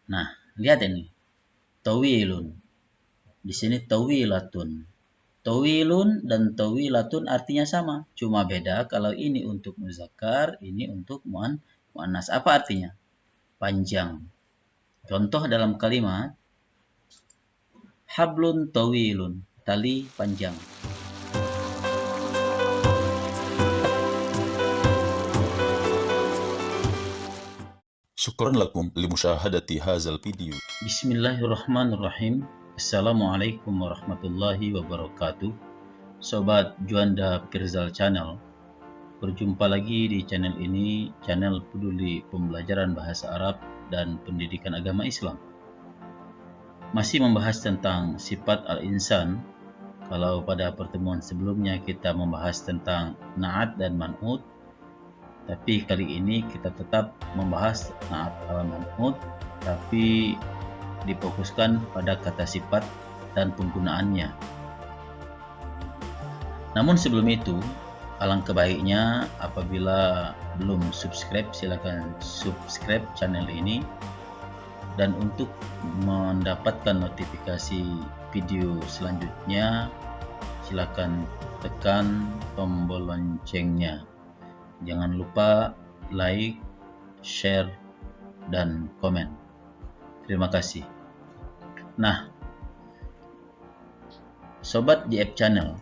Nah, lihat ini. Tawilun. Di sini tawilatun. Tawilun dan tawilatun artinya sama. Cuma beda kalau ini untuk muzakkar, ini untuk muannas. Apa artinya? Panjang. Contoh dalam kalimat hablun tawilun, tali panjang. شكرا لكم لمشاهدة هذا الفيديو. Bismillahirrahmanirrahim. Assalamualaikum warahmatullahi wabarakatuh. Sobat Juanda Pirzal Channel, berjumpa lagi di channel ini, channel peduli pembelajaran bahasa Arab dan pendidikan agama Islam. Masih membahas tentang sifat al-insan. Kalau pada pertemuan sebelumnya kita membahas tentang na'at dan man'ut, tapi kali ini kita tetap membahas na'at al-man'ut, tapi difokuskan pada kata sifat dan penggunaannya. Namun sebelum itu, alangkah baiknya apabila belum subscribe, silakan subscribe channel ini. Dan untuk mendapatkan notifikasi video selanjutnya, silakan tekan tombol loncengnya. Jangan lupa like, share, dan komen. Terima kasih. Nah, Sobat JF Channel,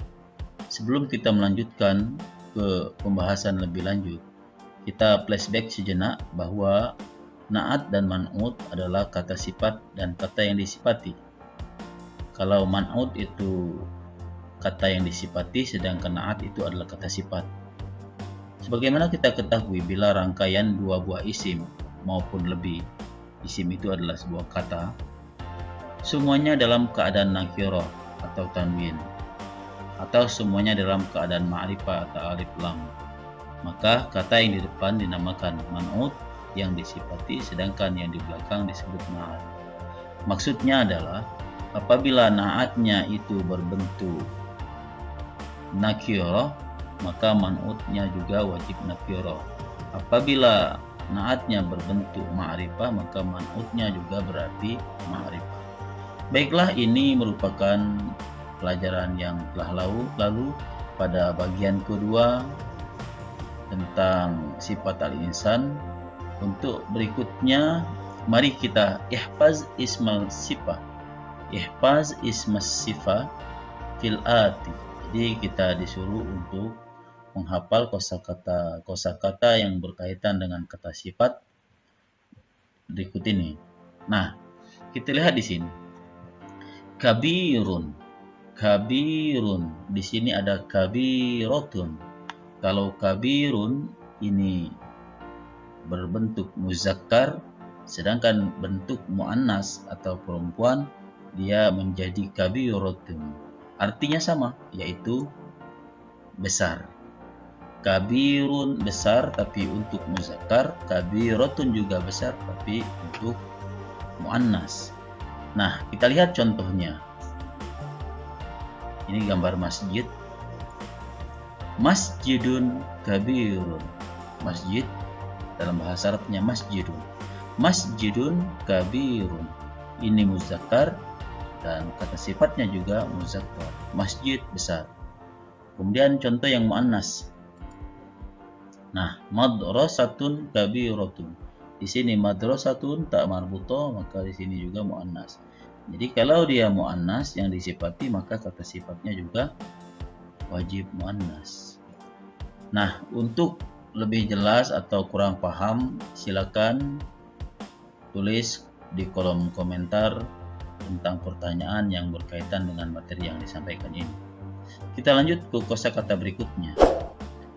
sebelum kita melanjutkan ke pembahasan lebih lanjut, kita flashback sejenak bahwa na'at dan man'ut adalah kata sifat dan kata yang disifati. Kalau man'ut itu kata yang disifati, sedangkan na'at itu adalah kata sifat. Sebagaimana kita ketahui, bila rangkaian dua buah isim maupun lebih, isim itu adalah sebuah kata, semuanya dalam keadaan nakirah atau tanwin, atau semuanya dalam keadaan ma'rifah atau alif lam, maka kata yang di depan dinamakan man'ut yang disifati, sedangkan yang di belakang disebut na'at. Maksudnya adalah apabila na'atnya itu berbentuk nakirah, maka man'utnya juga wajib nakirah. Apabila na'atnya berbentuk ma'rifah, maka man'utnya juga berarti ma'rifah. Baiklah, ini merupakan pelajaran yang telah lalu pada bagian kedua tentang sifat al-insan. Untuk berikutnya, mari kita ihfaz ismal sifah. Ihfaz ismas sifah fil ati. Jadi kita disuruh untuk menghafal kosakata yang berkaitan dengan kata sifat berikut ini. Nah, kita lihat di sini. Kabirun. Kabirun. Di sini ada kabirotun. Kalau kabirun ini berbentuk muzakkar, sedangkan bentuk muannas atau perempuan dia menjadi kabirotun. Artinya sama, yaitu besar. Kabirun besar tapi untuk muzakkar, kabirotun juga besar tapi untuk muannas. Nah, kita lihat contohnya. Ini gambar masjid. Masjidun kabirun. Masjid dalam bahasa Arabnya masjidun. Masjidun kabirun. Ini muzakkar dan kata sifatnya juga muzakkar. Masjid besar. Kemudian contoh yang muannas. Nah, madrasatun kabiratun. Di sini madrasatun tak marbuto, maka di sini juga muannas. Jadi kalau dia muannas yang disifati, maka kata sifatnya juga wajib muannas. Nah, untuk lebih jelas atau kurang paham, silakan tulis di kolom komentar tentang pertanyaan yang berkaitan dengan materi yang disampaikan ini. Kita lanjut ke kosakata berikutnya.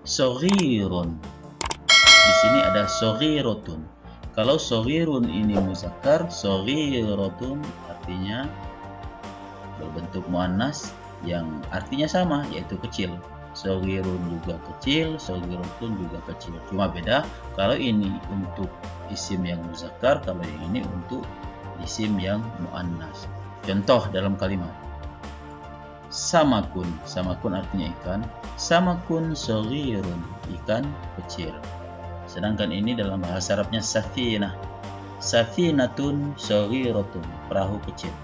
Soghirun. Di sini ada soghirotun. Kalau soghirun ini muzakkar, soghirotun artinya berbentuk muannas yang artinya sama, yaitu kecil. Soghirun juga kecil, soghirotun juga kecil. Cuma beda kalau ini untuk isim yang muzakkar, kalau yang ini untuk isim yang muannas. Contoh dalam kalimat. Samakun. Samakun artinya ikan. Samakun soghirun, ikan kecil. Sedangkan ini dalam bahasa Arabnya safinah. Safinatun saghiratun, perahu kecil.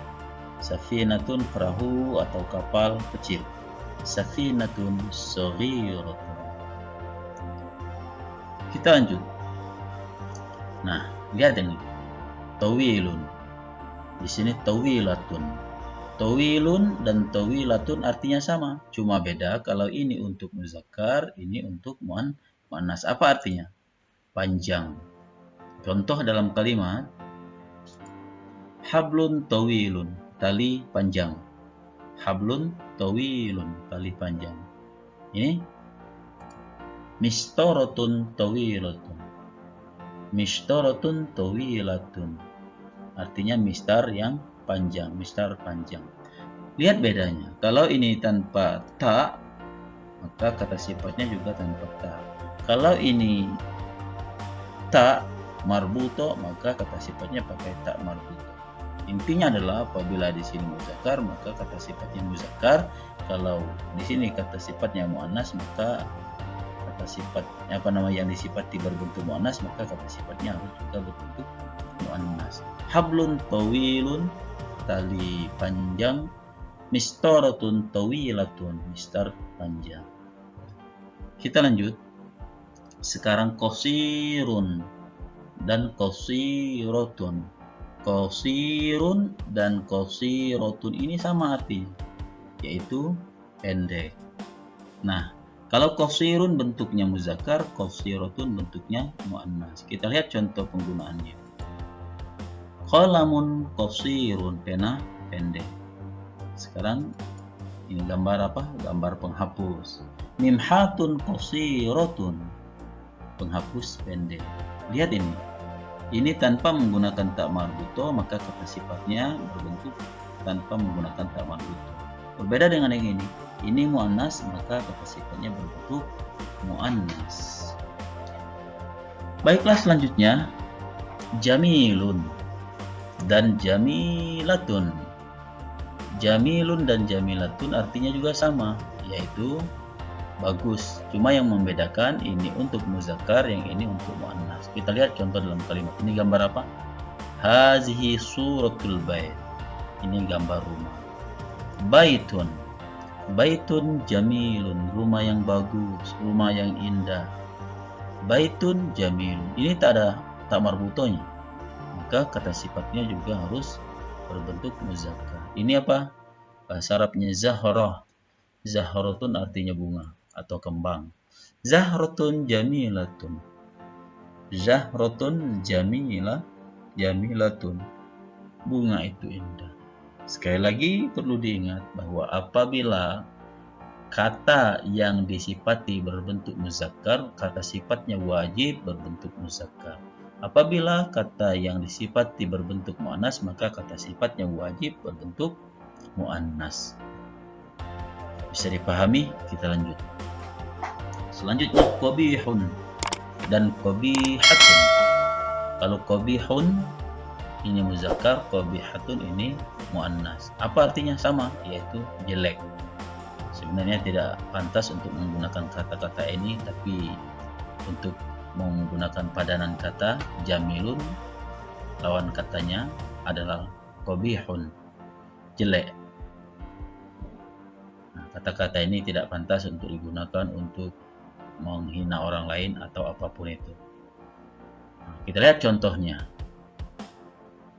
Safinatun, perahu atau kapal kecil. Safinatun saghiratun. Kita lanjut. Nah, lihat ini. Tawilun. Di sini tawilatun. Tawilun dan tawilatun artinya sama, cuma beda kalau ini untuk muzakkar, ini untuk muannas. Apa artinya? Panjang. Contoh dalam kalimat hablun tawilun, tali panjang. Hablun tawilun, tali panjang. Ini mistoratun tawilatun. Mistoratun tawilatun. Artinya mistar yang panjang, mistar panjang. Lihat bedanya. Kalau ini tanpa ta, maka kata sifatnya juga tanpa ta. Kalau ini ta marbuto, maka kata sifatnya pakai ta marbuto. Intinya adalah apabila di sini muzakkar, maka kata sifatnya muzakkar. Kalau di sini kata sifatnya muannas, maka kata sifat yang disifati berbentuk muannas, maka kata sifatnya harus juga berbentuk muannas. Hablun tawilun, tali panjang. Mistoratun tawilatun, mistar panjang. Kita lanjut. Sekarang qasirun dan qasiratun. Qasirun dan qasiratun ini sama artinya, yaitu pendek. Nah, kalau qasirun bentuknya muzakkar, qasiratun bentuknya muannas. Kita lihat contoh penggunaannya. Qalamun qasirun, pena pendek. Sekarang ini gambar apa? Gambar penghapus. Mimhatun qasiratun, penghapus pendek. Lihat ini. Ini tanpa menggunakan ta marbuto, maka kata sifatnya berbentuk tanpa menggunakan ta marbuto. Berbeda dengan yang ini. Ini muannas, maka kata sifatnya berbentuk muannas. Baiklah, selanjutnya jamilun dan jamilatun. Jamilun dan jamilatun artinya juga sama, yaitu bagus. Cuma yang membedakan ini untuk muzakkar, yang ini untuk muannas. Kita lihat contoh dalam kalimat. Ini gambar apa? Hazihi suratul bait. Ini gambar rumah. Baitun. Baitun jamilun, rumah yang bagus, rumah yang indah. Baitun jamilun. Ini tak ada tak marbutonya. Maka kata sifatnya juga harus berbentuk muzakkar. Ini apa? Bahasa Arabnya zahrah. Zahratun artinya bunga atau kembang. Zahratun jamilatun. Zahratun jamilatun. Bunga itu indah. Sekali lagi perlu diingat bahwa apabila kata yang disifati berbentuk muzakkar, kata sifatnya wajib berbentuk muzakkar. Apabila kata yang disifati berbentuk muannas, maka kata sifatnya wajib berbentuk muannas. Bisa dipahami? Kita lanjut. Selanjutnya qabihun dan qabihatun. Kalau qabihun ini muzakkar, qabihatun ini muannas. Apa artinya? Sama, yaitu jelek. Sebenarnya tidak pantas untuk menggunakan kata-kata ini, tapi untuk menggunakan padanan kata jamilun, lawan katanya adalah qabihun, jelek. Nah, kata-kata ini tidak pantas untuk digunakan untuk menghina orang lain atau apapun itu. Nah, kita lihat contohnya.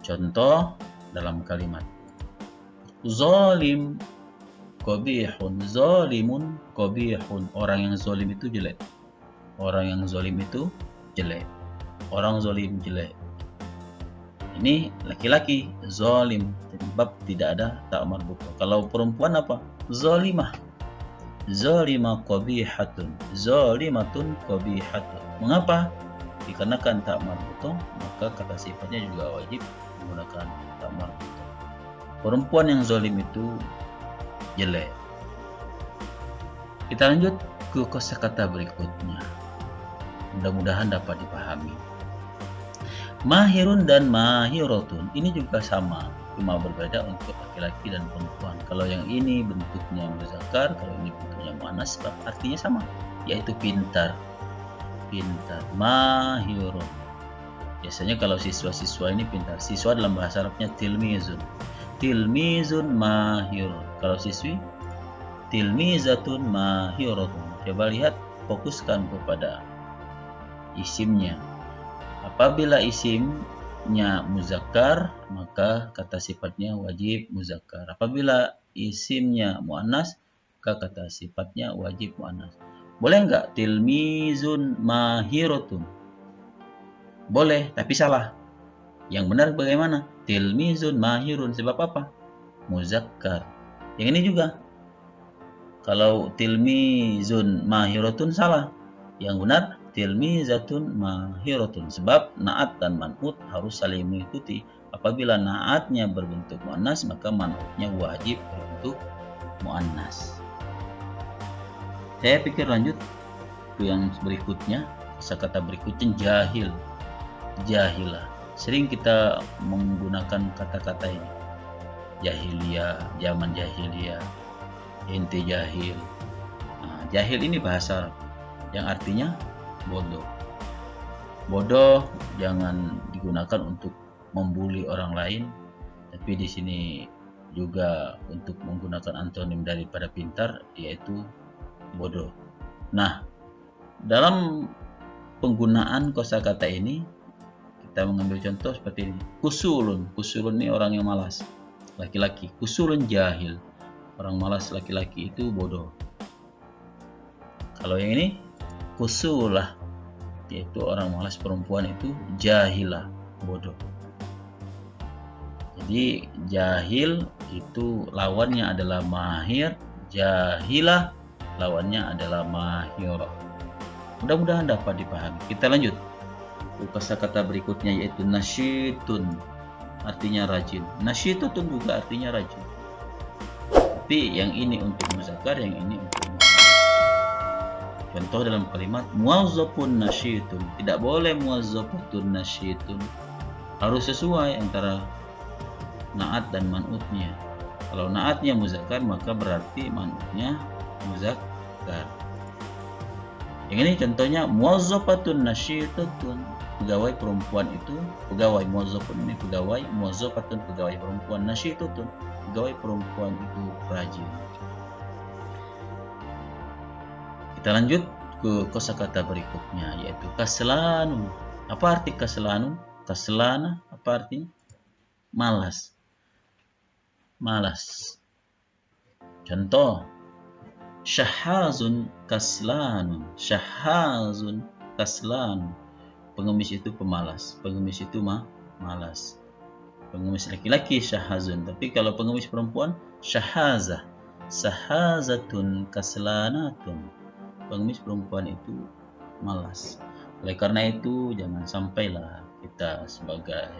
Contoh dalam kalimat. Zalim qabihun, zalimun qabihun. Orang yang zalim itu jelek. Orang yang zalim itu jelek. Orang zalim jelek. Ini laki-laki zalim, sebab tidak ada tak marbuto. Kalau perempuan apa? Zalimah. Zalimah qabihatun. Zalimatun qabihatun. Mengapa? Dikarenakan tak marbuto, maka kata sifatnya juga wajib menggunakan tak marbuto. Perempuan yang zalim itu jelek. Kita lanjut ke kosakata berikutnya. Mudah-mudahan dapat dipahami. Mahirun dan mahiratun ini juga sama, cuma berbeda untuk laki-laki dan perempuan. Kalau yang ini bentuknya muzakkar, kalau ini bentuknya muannas, artinya sama, yaitu pintar. Pintar. Mahirun, Biasanya kalau siswa-siswa ini pintar. Siswa dalam bahasa Arabnya tilmizun. Tilmizun mahir. Kalau siswi, tilmizatun mahiratun. Coba lihat, fokuskan kepada isimnya. Apabila isimnya muzakkar, maka kata sifatnya wajib muzakkar. Apabila isimnya muannas, maka kata sifatnya wajib muannas. Boleh enggak tilmizun mahiratun? Boleh, tapi salah. Yang benar bagaimana? Tilmizun mahirun. Sebab apa? Muzakkar. Yang ini juga. Kalau tilmizun mahiratun salah. Yang benar tilmizatun mahiratun. Sebab naat dan man'ut harus saling mengikuti. Apabila naatnya berbentuk muannas, maka man'utnya wajib berbentuk muannas. Saya pikir lanjut ke yang berikutnya. Kata berikutnya jahil. Jahilah. Sering kita menggunakan kata-kata ini. Jahiliyah, zaman jahiliyah, ente jahil. Nah, jahil ini bahasa Arab yang artinya bodoh. Bodoh jangan digunakan untuk membuli orang lain, tapi di sini juga untuk menggunakan antonim daripada pintar, yaitu bodoh. Nah, dalam penggunaan kosakata ini kita mengambil contoh seperti ini. Kusulun. Kusulun ini orang yang malas, laki-laki. Kusulun jahil. Orang malas laki-laki itu bodoh. Kalau yang ini kusulah, yaitu orang malas perempuan itu jahilah, bodoh. Jadi jahil itu lawannya adalah mahir, jahilah lawannya adalah mahir. Mudah-mudahan dapat dipahami. Kita lanjut. Kosakata berikutnya yaitu nasyitun, artinya rajin. Nasyitun juga artinya rajin. Tapi yang ini untuk muzakkar, yang ini untuk muannas. Contoh dalam kalimat muwazzafun nasyitun. Tidak boleh muwazzafatun nasyitun. Harus sesuai antara naat dan man'utnya. Kalau naatnya muzakkar, maka berarti man'utnya muzakkar. Yang ini contohnya muwazzafatun nasyitatun. Pegawai perempuan itu, pegawai muwazzafun ini pegawai, muwazzafatun pegawai perempuan, nasyitatun pegawai perempuan itu rajin. Kita lanjut ke kosakata berikutnya yaitu kaslanu. Apa arti kaslanu? Kaslana apa artinya? Malas. Malas. Contoh syahazun kaslanun. Syahazun kaslanun. Pengemis itu pemalas. Pengemis itu malas. Pengemis laki-laki syahazun. Tapi kalau pengemis perempuan syahazah. Sahazatun kaslanatun. Pengemis perempuan itu malas. Oleh karena itu jangan sampailah kita sebagai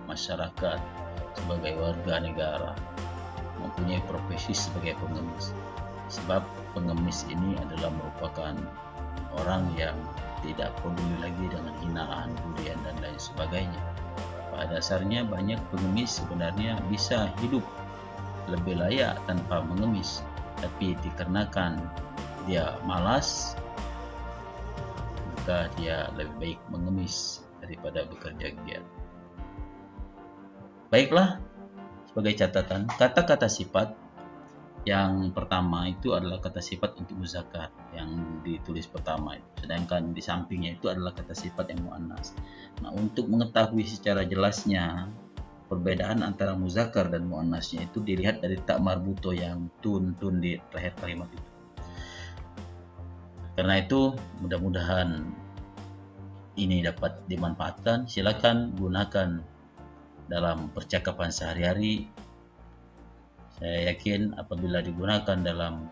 masyarakat, sebagai warga negara mempunyai profesi sebagai pengemis. Sebab pengemis ini adalah merupakan orang yang tidak peduli lagi dengan hinaan, bulian dan lain sebagainya. Pada dasarnya banyak pengemis sebenarnya bisa hidup lebih layak tanpa mengemis, tapi dikarenakan dia malas, maka dia lebih baik mengemis daripada bekerja giat. Baiklah, sebagai catatan, kata-kata sifat yang pertama itu adalah kata sifat untuk muzakkar yang ditulis pertama itu. Sedangkan di sampingnya itu adalah kata sifat yang muannas. Nah, untuk mengetahui secara jelasnya perbedaan antara muzakkar dan muannasnya itu dilihat dari tak marbuto yang tun di terakhir kalimat itu. Karena itu mudah-mudahan ini dapat dimanfaatkan. Silakan gunakan dalam percakapan sehari-hari. Saya yakin apabila digunakan dalam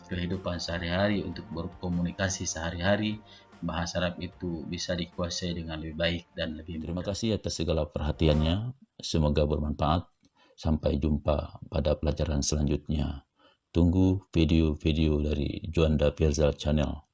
kehidupan sehari-hari untuk berkomunikasi sehari-hari, bahasa Arab itu bisa dikuasai dengan lebih baik dan lebih mudah. Terima kasih atas segala perhatiannya. Semoga bermanfaat. Sampai jumpa pada pelajaran selanjutnya. Tunggu video-video dari Juanda Pirzal Channel.